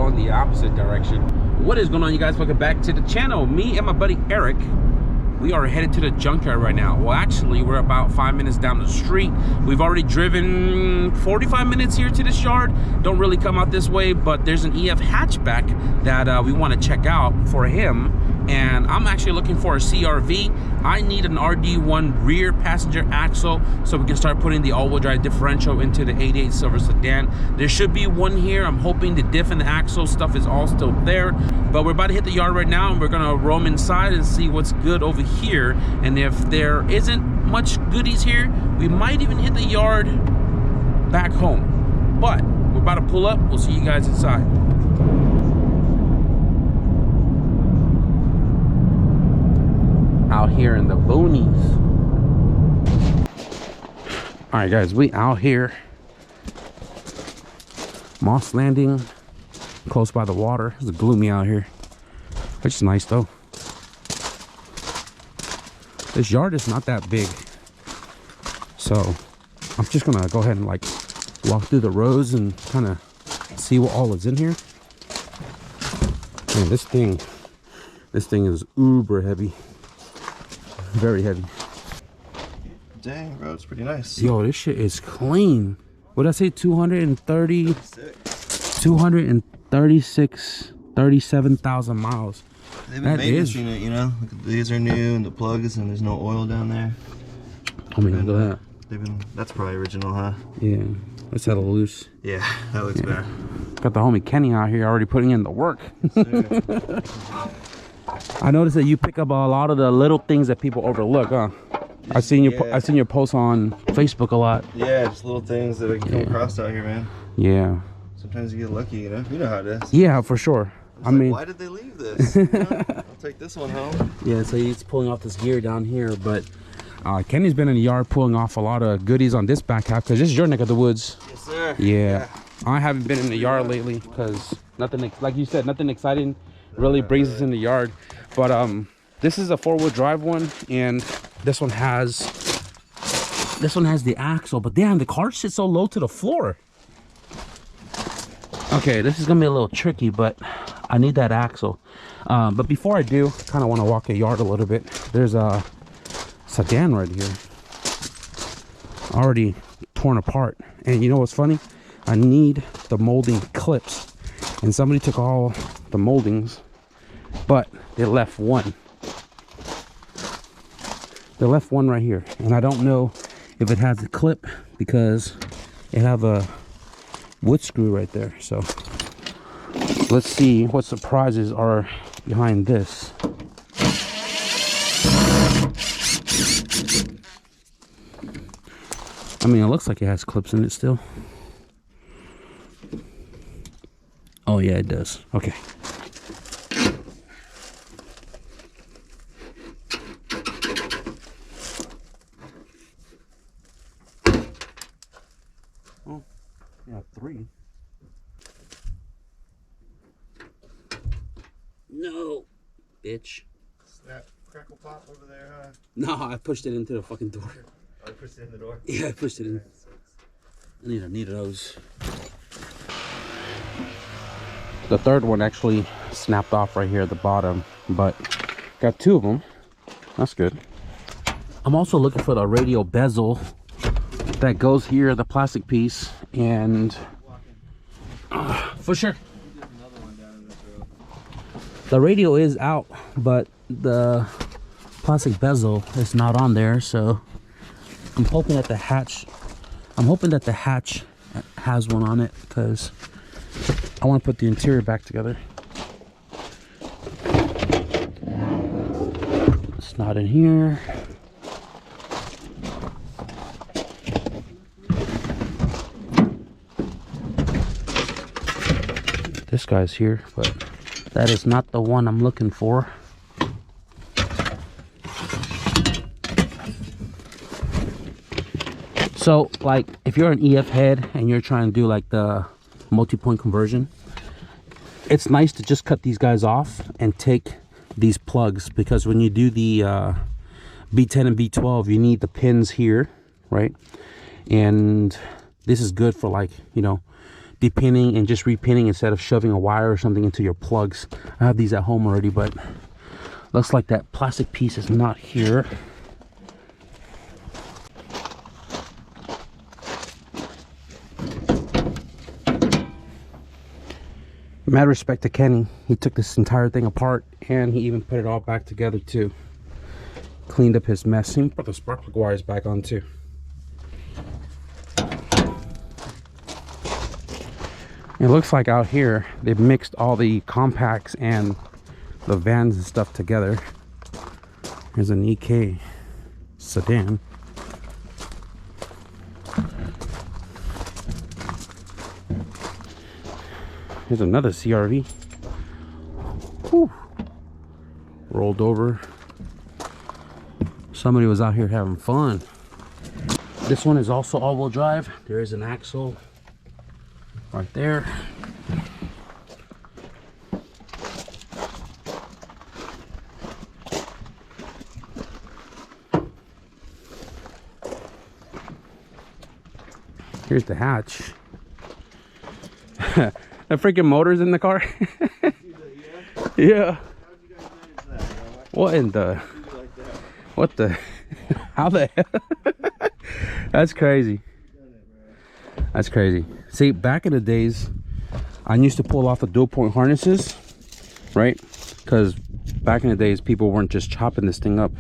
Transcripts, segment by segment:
going the opposite direction. What is going on, you guys? Welcome back to the channel. Me and my buddy Eric, we are headed to the junkyard right now. Well, actually, we're about 5 minutes down the street. We've already driven 45 minutes here to this yard. Don't really come out this way, but there's an EF hatchback that we want to check out for him. And I'm actually looking for a CRV. I need an RD1 rear passenger axle so we can start putting the all-wheel drive differential into the 88 Silver sedan. There should be one here. I'm hoping the diff and the axle stuff is all still there. But we're about to hit the yard right now, and we're gonna roam inside and see what's good over here. And if there isn't much goodies here, we might even hit the yard back home. But we're about to pull up. We'll see you guys inside. Out here in the boonies. All right, guys, we out here. Moss Landing, close by the water. It's gloomy out here, which is nice though. This yard is not that big, so I'm just gonna go ahead and like walk through the rows and kind of see what all is in here. Man, this thing is uber heavy. Very heavy. Dang, bro, it's pretty nice. Yo, this shit is clean. What did I say? 37,000 miles. They've been maintenancing it, you know. These are new, and the plugs, and there's no oil down there. I mean, look at that. That's probably original, huh? Yeah. Let's settle loose. Yeah, that looks better. Got the homie Kenny out here already putting in the work. I noticed that you pick up a lot of the little things that people overlook, huh? I've seen your posts on Facebook a lot. Yeah, just little things that I can come across out here, man. Yeah. Sometimes you get lucky, you know. You know how it is. Yeah, for sure. I mean, why did they leave this? You know? I'll take this one home. Yeah, so he's pulling off this gear down here, but Kenny's been in the yard pulling off a lot of goodies on this back half because this is your neck of the woods. Yes, sir. Yeah. I haven't been in the yard lately because nothing, like you said, nothing exciting really brings us in the yard. But this is a 4-wheel drive one, and this one has the axle, but damn, the car sits so low to the floor. Okay, this is gonna be a little tricky, but I need that axle. But before I do, I kind of want to walk the yard a little bit. There's a sedan right here, already torn apart. And you know what's funny? I need the molding clips, and somebody took all the moldings, but they left one. They left one right here, and I don't know if it has a clip because it have a wood screw right there. So let's see what surprises are behind this. I mean, it looks like it has clips in it still. Oh yeah, it does. Okay. Oh, yeah, 3. No, bitch. Snap, crackle, pop over there, huh? No, I pushed it into the fucking door. Oh, I pushed it in the door? Yeah, I pushed it in. I need those. The third one actually snapped off right here at the bottom, but got 2 of them. That's good. I'm also looking for the radial bezel that goes here, the plastic piece, and for sure. The radial is out, but the plastic bezel is not on there, so I'm hoping that the hatch has one on it because I want to put the interior back together. It's not in here. This guy's here, but that is not the one I'm looking for. So, like, if you're an EF head and you're trying to do like the multi-point conversion, it's nice to just cut these guys off and take these plugs, because when you do the B10 and B12, you need the pins here, right? And this is good for, like, you know, depinning and just repinning instead of shoving a wire or something into your plugs. I have these at home already, but looks like that plastic piece is not here. Mad respect to Kenny. He took this entire thing apart and he even put it all back together too. Cleaned up his mess. He put the spark plug wires back on too. It looks like out here they've mixed all the compacts and the vans and stuff together. Here's an EK sedan. Here's another CRV. Whew. Rolled over. Somebody was out here having fun. This one is also all-wheel drive. There is an axle right there. Here's the hatch. The freaking motor's in the car. Yeah. What in the? What the? How the hell? That's crazy. That's crazy. See, back in the days, I used to pull off the dual point harnesses, right? Because back in the days, people weren't just chopping this thing up.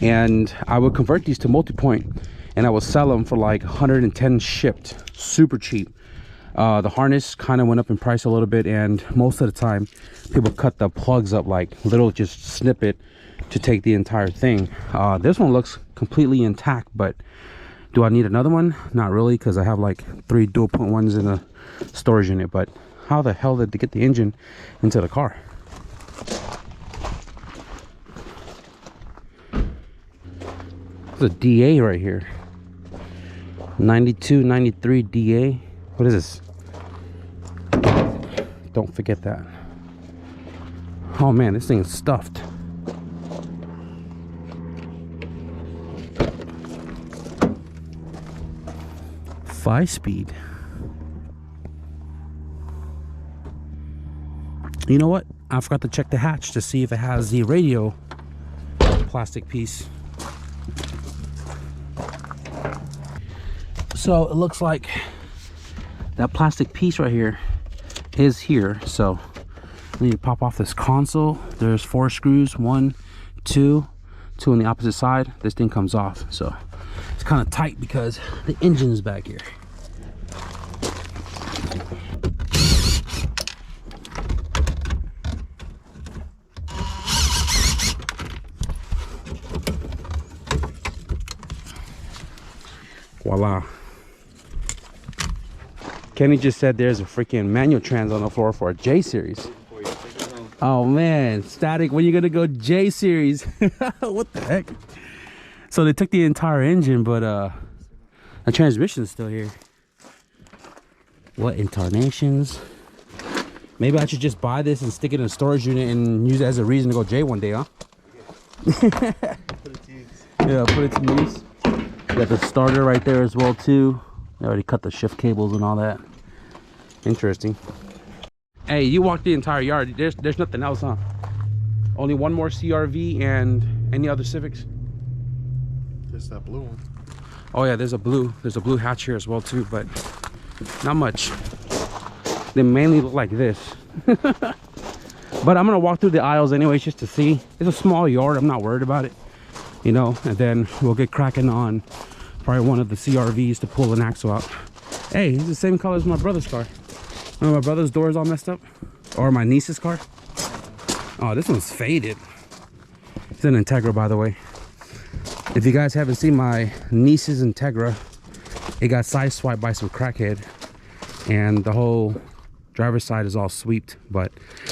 And I would convert these to multi-point and I would sell them for like 110 shipped, super cheap. The harness kind of went up in price a little bit, and most of the time people cut the plugs up like little just snippet to take the entire thing. This one looks completely intact, but do I need another one? Not really, because I have like 3 dual point ones in a storage unit. But how the hell did they get the engine into the car? There's a DA right here. 92, 93 DA. What is this? Don't forget that. Oh man, this thing is stuffed. Five speed. You know what? I forgot to check the hatch to see if it has the radio plastic piece. So it looks like that plastic piece right here is here. So I need to pop off this console. There's 4 screws, 1, 2 on the opposite side. This thing comes off, so it's kind of tight because the engine's back here. Voila. Kenny just said there's a freaking manual trans on the floor for a J series. Oh man, Static, when you gonna go J series? What the heck? So they took the entire engine, but the transmission's still here. What incarnations? Maybe I should just buy this and stick it in a storage unit and use it as a reason to go J one day, huh? Put it to use. Yeah, put it to use. Got the starter right there as well too. They already cut the shift cables and all that. Interesting. Hey, you walked the entire yard. There's nothing else, huh? Only one more CRV and any other Civics? Just that blue one. Oh yeah, there's a blue hatch here as well too, but not much. They mainly look like this. But I'm gonna walk through the aisles anyways just to see. It's a small yard, I'm not worried about it, you know, and then we'll get cracking on probably one of the CRVs to pull an axle out. Hey, it's the same color as my brother's car. My brother's door is all messed up, or my niece's car. Oh, this one's faded. It's an Integra, by the way. If you guys haven't seen my niece's Integra, it got side swiped by some crackhead, and the whole driver's side is all swept. But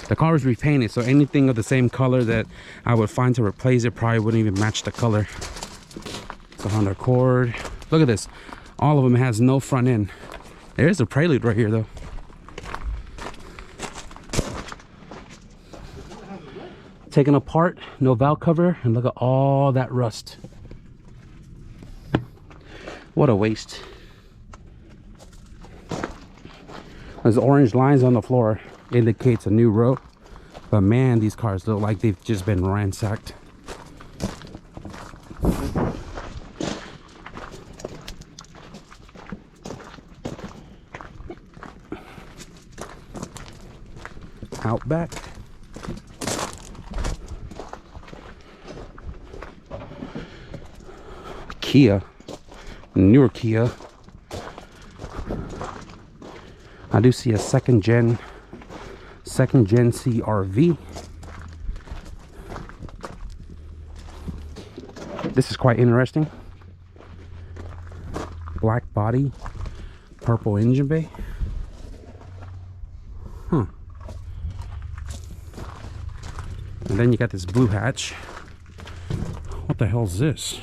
the car was repainted, so anything of the same color that I would find to replace it probably wouldn't even match the color. It's a Honda Accord. Look at this. All of them has no front end. There's a Prelude right here though. Taken apart, no valve cover, and look at all that rust. What a waste. Those orange lines on the floor indicates a new row. But man, these cars look like they've just been ransacked. Out back. Kia, newer Kia. I do see a second gen CRV. This is quite interesting. Black body, purple engine bay. Huh. And then you got this blue hatch. What the hell is this?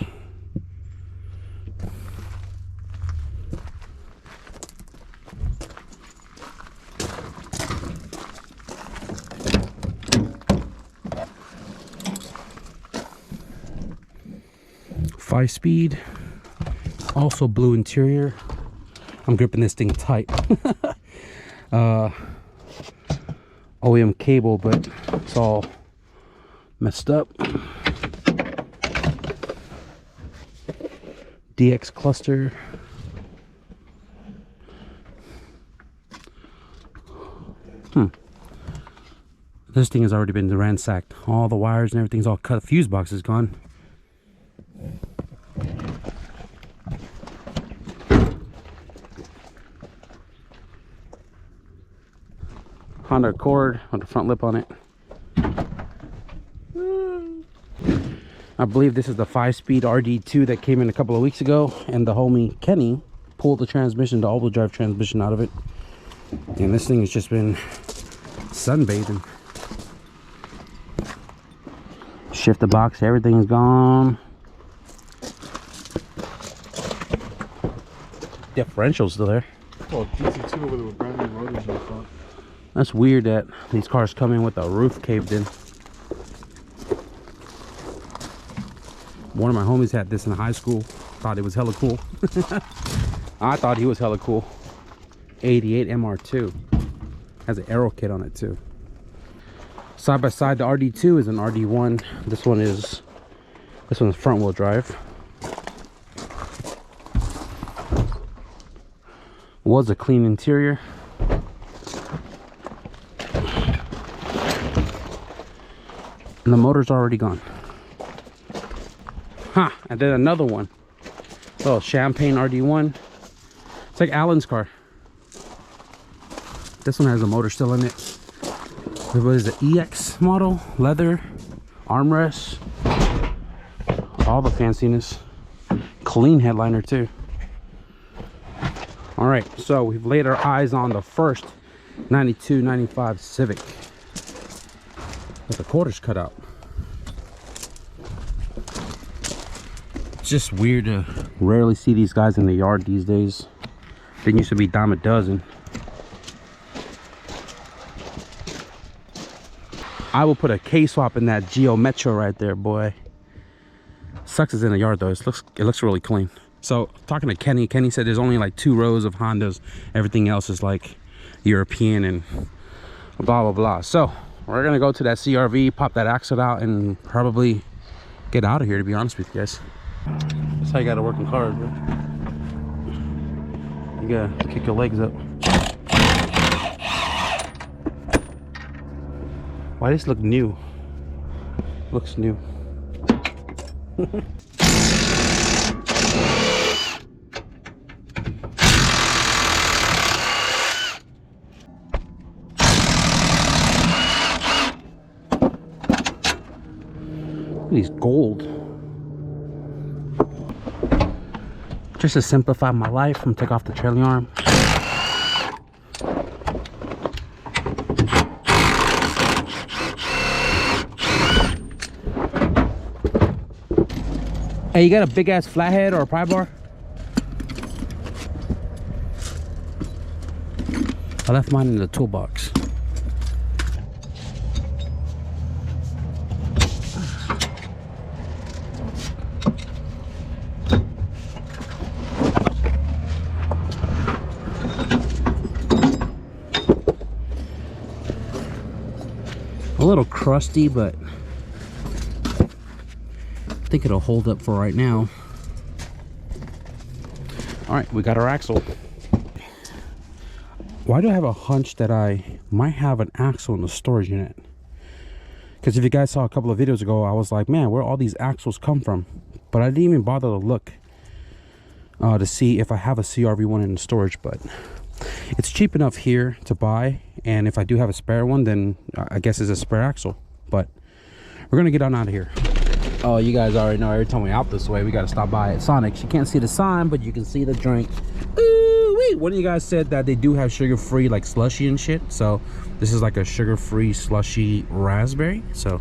Five-speed, also blue interior. I'm gripping this thing tight. OEM cable, but it's all messed up. DX cluster. This thing has already been ransacked. All the wires and everything's all cut. Fuse box is gone. Honda Accord with the front lip on it. I believe this is the 5-speed RD2 that came in a couple of weeks ago, and the homie Kenny pulled the transmission, the all-wheel drive transmission out of it. And this thing has just been sunbathing. Shift the box, everything is gone. Differential's still there. Oh, DC2 over there with brand new rotors in the front. That's weird that these cars come in with the roof caved in. One of my homies had this in high school. Thought it was hella cool. I thought he was hella cool. 88 MR2. Has an aero kit on it too. Side by side, the RD2 is an RD1. This one's front wheel drive. Was a clean interior. And the motor's already gone. Huh, and then another one. Oh, champagne RD1. It's like Alan's car. This one has a motor still in it. What is it? EX model, leather, armrests, all the fanciness. Clean headliner too. All right, so we've laid our eyes on the first 92, 95 Civic with the quarters cut out. It's just weird to rarely see these guys in the yard these days. They used to be dime a dozen. I will put a K-swap in that Geo Metro right there, boy. Sucks it's in the yard though. It looks really clean. So talking to Kenny, Kenny said there's only like 2 rows of Hondas. Everything else is like European and blah blah blah. So we're gonna go to that CRV, pop that axle out, and probably get out of here, to be honest with you guys. That's how you gotta work in cars, bro. You gotta kick your legs up. Why does this look new? Looks new. He's gold. Just to simplify my life, I'm gonna take off the trailing arm. Hey, you got a big ass flathead or a pry bar? I left mine in the toolbox. A little crusty, but I think it'll hold up for right now. All right, we got our axle. Why do I have a hunch that I might have an axle in the storage unit? Because if you guys saw a couple of videos ago, I was like, man, where all these axles come from? But I didn't even bother to look to see if I have a CRV1 in the storage. But it's cheap enough here to buy, and if I do have a spare one, then I guess it's a spare axle. But we're gonna get on out of here. Oh, you guys already know, every time we out this way, we gotta stop by at Sonic's. You can't see the sign, but you can see the drink. Ooh-wee! One of you guys said that they do have sugar-free, like, slushy and shit. So this is like a sugar-free slushy raspberry. So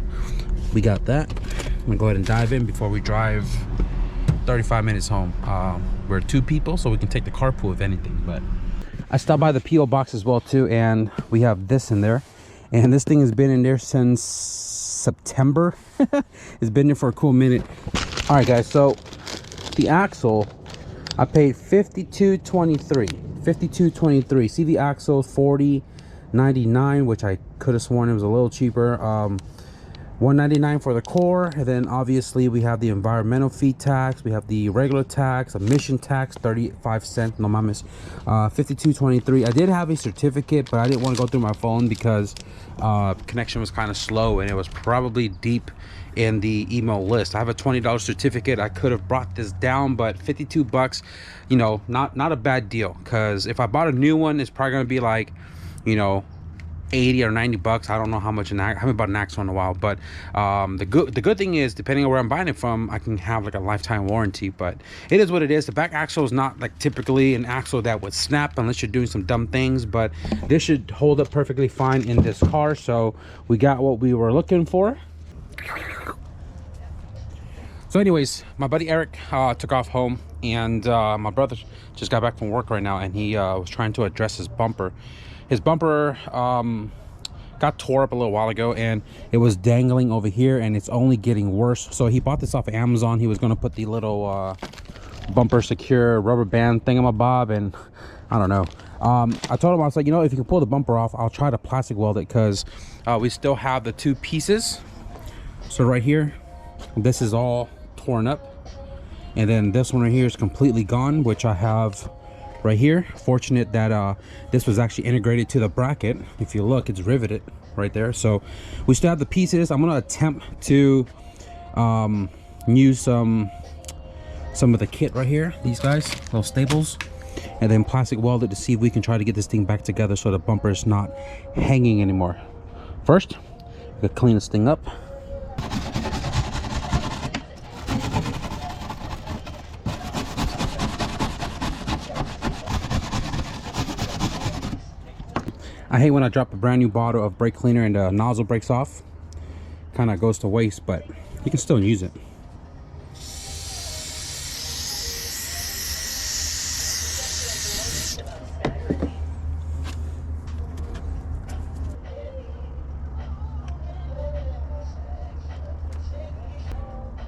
we got that. I'm gonna go ahead and dive in before we drive 35 minutes home. We're 2 people, so we can take the carpool if anything. But I stopped by the PO box as well too, and we have this in there. And this thing has been in there since September. It's been there for a cool minute. All right, guys, so the axle, I paid $52.23. $52.23. CV axle $40.99, which I could have sworn it was a little cheaper. $199 for the core, and then obviously we have the environmental fee tax, we have the regular tax, emission tax, 35 cents, no mames. $52.23. I did have a certificate, but I didn't want to go through my phone because connection was kind of slow, and it was probably deep in the email list. I have a $20 certificate. I could have brought this down, but 52 bucks, you know, not a bad deal, because if I bought a new one, it's probably gonna be like, you know, 80 or 90 bucks. I don't know how much I haven't bought an axle in a while. But the good thing is, depending on where I'm buying it from, I can have like a lifetime warranty. But it is what it is. The back axle is not like typically an axle that would snap unless you're doing some dumb things, but this should hold up perfectly fine in this car. So we got what we were looking for. So anyways, my buddy Eric took off home, and my brother just got back from work right now, and he was trying to address his bumper. His bumper got tore up a little while ago, and it was dangling over here, and it's only getting worse. So he bought this off of Amazon. He was going to put the little bumper secure rubber band thingamabob, and I don't know. I told him, I was like, you know, if you can pull the bumper off, I'll try to plastic weld it, because we still have the 2 pieces. So right here, this is all torn up, and then this one right here is completely gone, which I have right here. Fortunate that this was actually integrated to the bracket. If you look, it's riveted right there. So we still have the pieces. I'm gonna attempt to use some of the kit right here, these guys, little staples, and then plastic weld it to see if we can try to get this thing back together so the bumper is not hanging anymore. First, we gotta clean this thing up. I hate when I drop a brand new bottle of brake cleaner and the nozzle breaks off. Kind of goes to waste, but you can still use it.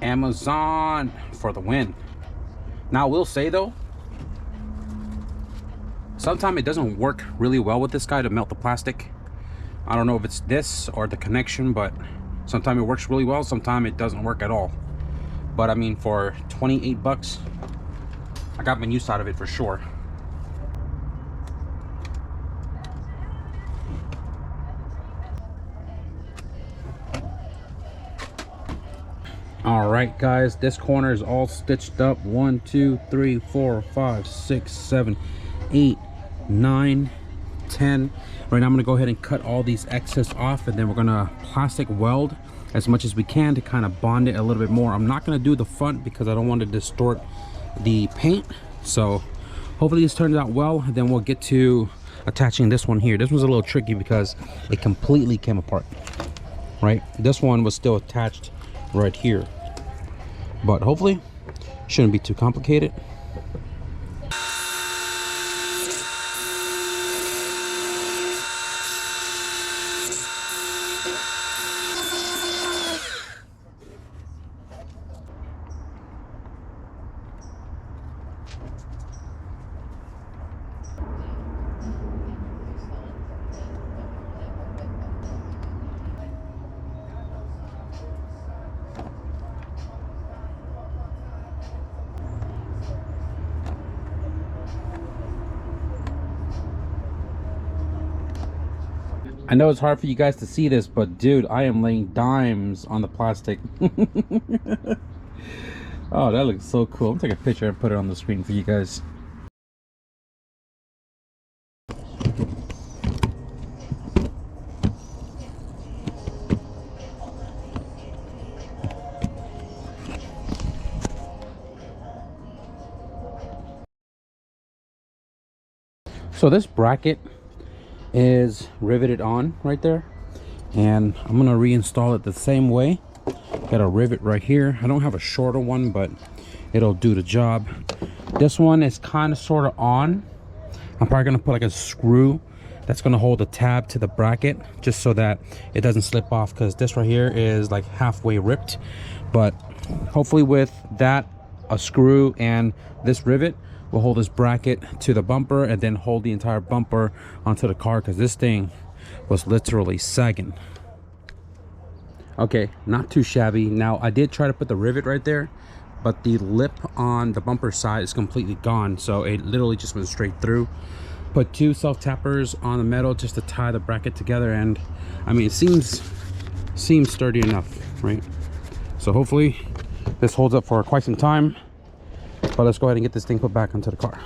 Amazon for the win. Now, I will say though, sometimes it doesn't work really well with this guy to melt the plastic. I don't know if it's this or the connection, but sometimes it works really well, sometimes it doesn't work at all. But I mean, for 28 bucks, I got my use out of it for sure. All right, guys, this corner is all stitched up. 1, 2, 3, 4, 5, 6, 7, 8, 9, 10. Right now I'm gonna go ahead and cut all these excess off, and then we're gonna plastic weld as much as we can to kind of bond it a little bit more. I'm not gonna do the front because I don't want to distort the paint. So hopefully this turns out well, and then we'll get to attaching this one here. This one's a little tricky because it completely came apart, right? This one was still attached right here, but hopefully shouldn't be too complicated. I know it's hard for you guys to see this, but dude, I am laying dimes on the plastic. Oh, that looks so cool. I'm gonna take a picture and put it on the screen for you guys. So this bracket is riveted on right there, and I'm gonna reinstall it the same way. Got a rivet right here. I don't have a shorter one, but it'll do the job. This one is kind of sort of on. I'm probably gonna put like a screw that's gonna hold the tab to the bracket just so that it doesn't slip off, because this right here is like halfway ripped. But hopefully with that, a screw and this rivet will hold this bracket to the bumper and then hold the entire bumper onto the car, because this thing was literally sagging. Okay, not too shabby. Now I did try to put the rivet right there, but the lip on the bumper side is completely gone, so it literally just went straight through. Put 2 self tappers on the metal just to tie the bracket together, and I mean, it seems sturdy enough, right? So hopefully this holds up for quite some time. But let's go ahead and get this thing put back onto the car.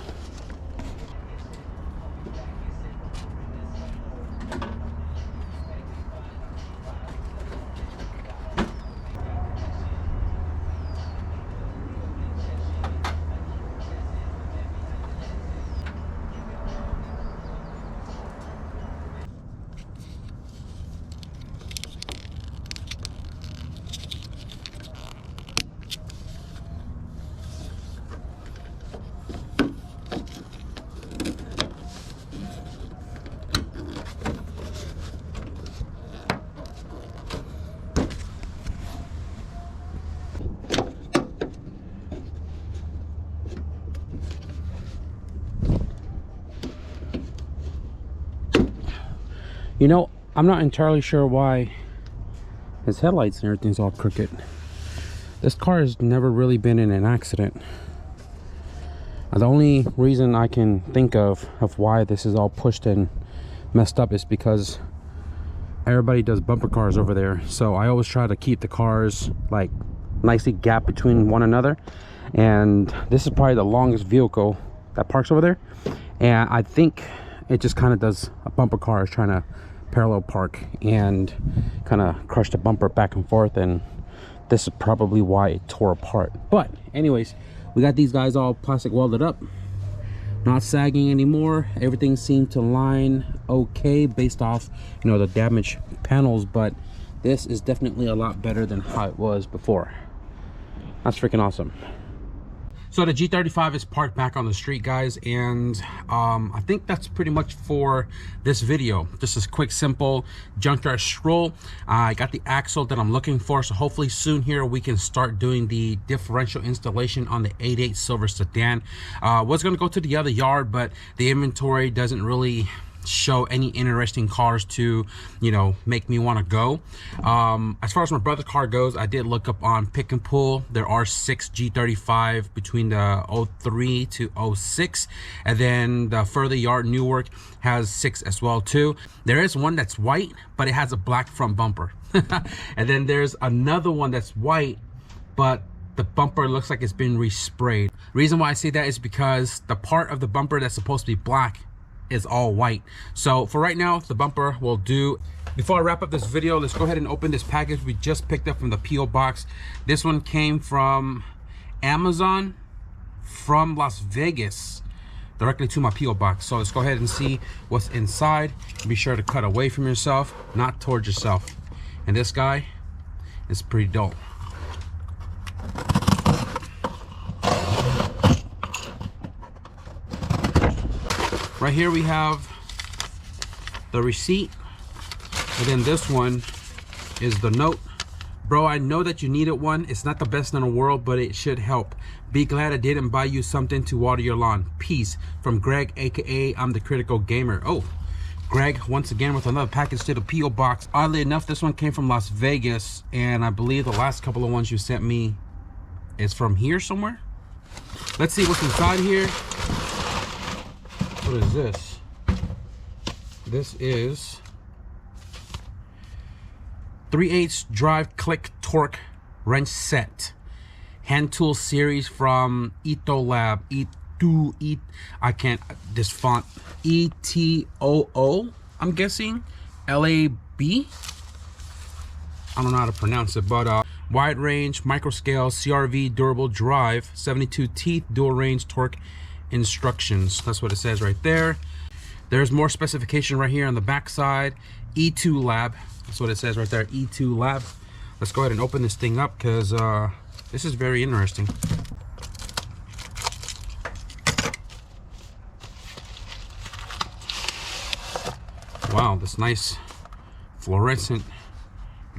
You know, I'm not entirely sure why his headlights and everything's all crooked. This car has never really been in an accident. The only reason I can think of why this is all pushed and messed up is because everybody does bumper cars over there. So I always try to keep the cars like nicely gapped between one another. And this is probably the longest vehicle that parks over there. And I think it just kind of does a bumper car is trying to parallel park and kind of crush the bumper back and forth, and this is probably why it tore apart. But anyways, we got these guys all plastic welded up, not sagging anymore. Everything seemed to line okay based off, you know, the damaged panels, but this is definitely a lot better than how it was before. That's freaking awesome. So the G35 is parked back on the street, guys, and I think that's pretty much for this video. Just a quick, simple junkyard stroll. I got the axle that I'm looking for, so hopefully soon here we can start doing the differential installation on the 88 silver sedan. Was going to go to the other yard, but the inventory doesn't really show any interesting cars to, you know, make me want to go. As far as my brother's car goes, I did look up on Pick and Pull. There are 6 G35 between the 03 to 06, and then the further yard Newark has 6 as well too. There is one that's white, but it has a black front bumper. And then there's another one that's white, but the bumper looks like it's been resprayed. Reason why I say that is because the part of the bumper that's supposed to be black is all white. So for right now, the bumper will do. Before I wrap up this video, let's go ahead and open this package we just picked up from the PO box. This one came from Amazon from Las Vegas directly to my PO box. So let's go ahead and see what's inside. Be sure to cut away from yourself, not towards yourself. And this guy is pretty dope. Right here we have the receipt, and then this one is the note. Bro, I know that you needed one. It's not the best in the world, but it should help. Be glad I didn't buy you something to water your lawn. Peace from Greg, aka I'm the Critical Gamer. Oh, Greg, once again with another package to the PO box. Oddly enough, this one came from Las Vegas, and I believe the last couple of ones you sent me is from here somewhere. Let's see what's inside here. What is this? This is 3/8 drive click torque wrench set. Hand tool series from Etolab. I can't, this font, ETOO, I'm guessing. LAB. I don't know how to pronounce it, but wide range, micro scale, CRV, durable drive, 72 teeth, dual range torque instructions. That's what it says right there. There's more specification right here on the back side. E2 Lab. That's what it says right there. E2 Lab. Let's go ahead and open this thing up because this is very interesting. Wow, this nice fluorescent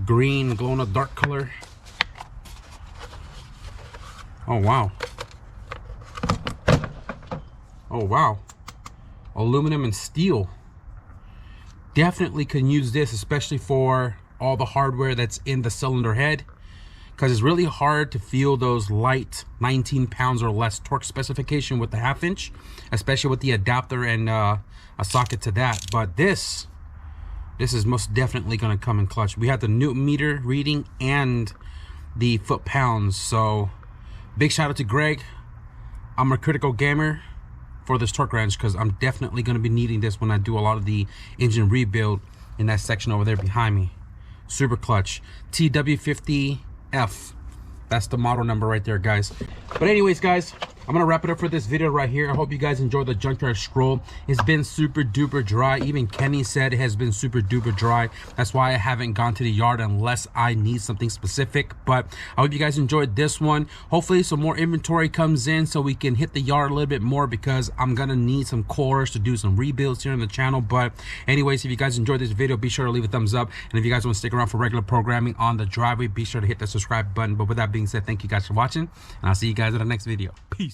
green, glow in the dark color. Oh wow. Oh wow. Aluminum and steel. Definitely can use this, especially for all the hardware that's in the cylinder head, because it's really hard to feel those light 19 pounds or less torque specification with the 1/2 inch, especially with the adapter and a socket to that. But this is most definitely going to come in clutch. We have the Newton meter reading and the foot pounds. So big shout out to Greg. I'm a critical gamer for this torque wrench because I'm definitely going to be needing this when I do a lot of the engine rebuild in that section over there behind me. Super clutch. TW50F. That's the model number right there, guys. But anyways, guys, I'm gonna wrap it up for this video right here. I hope you guys enjoyed the Junkyard scroll. It's been super duper dry. Even Kenny said it has been super duper dry. That's why I haven't gone to the yard unless I need something specific. But I hope you guys enjoyed this one. Hopefully some more inventory comes in so we can hit the yard a little bit more, because I'm gonna need some cores to do some rebuilds here on the channel. But anyways, if you guys enjoyed this video, be sure to leave a thumbs up. And if you guys want to stick around for regular programming on the driveway, be sure to hit the subscribe button. But with that being said, thank you guys for watching, and I'll see you guys in the next video. Peace.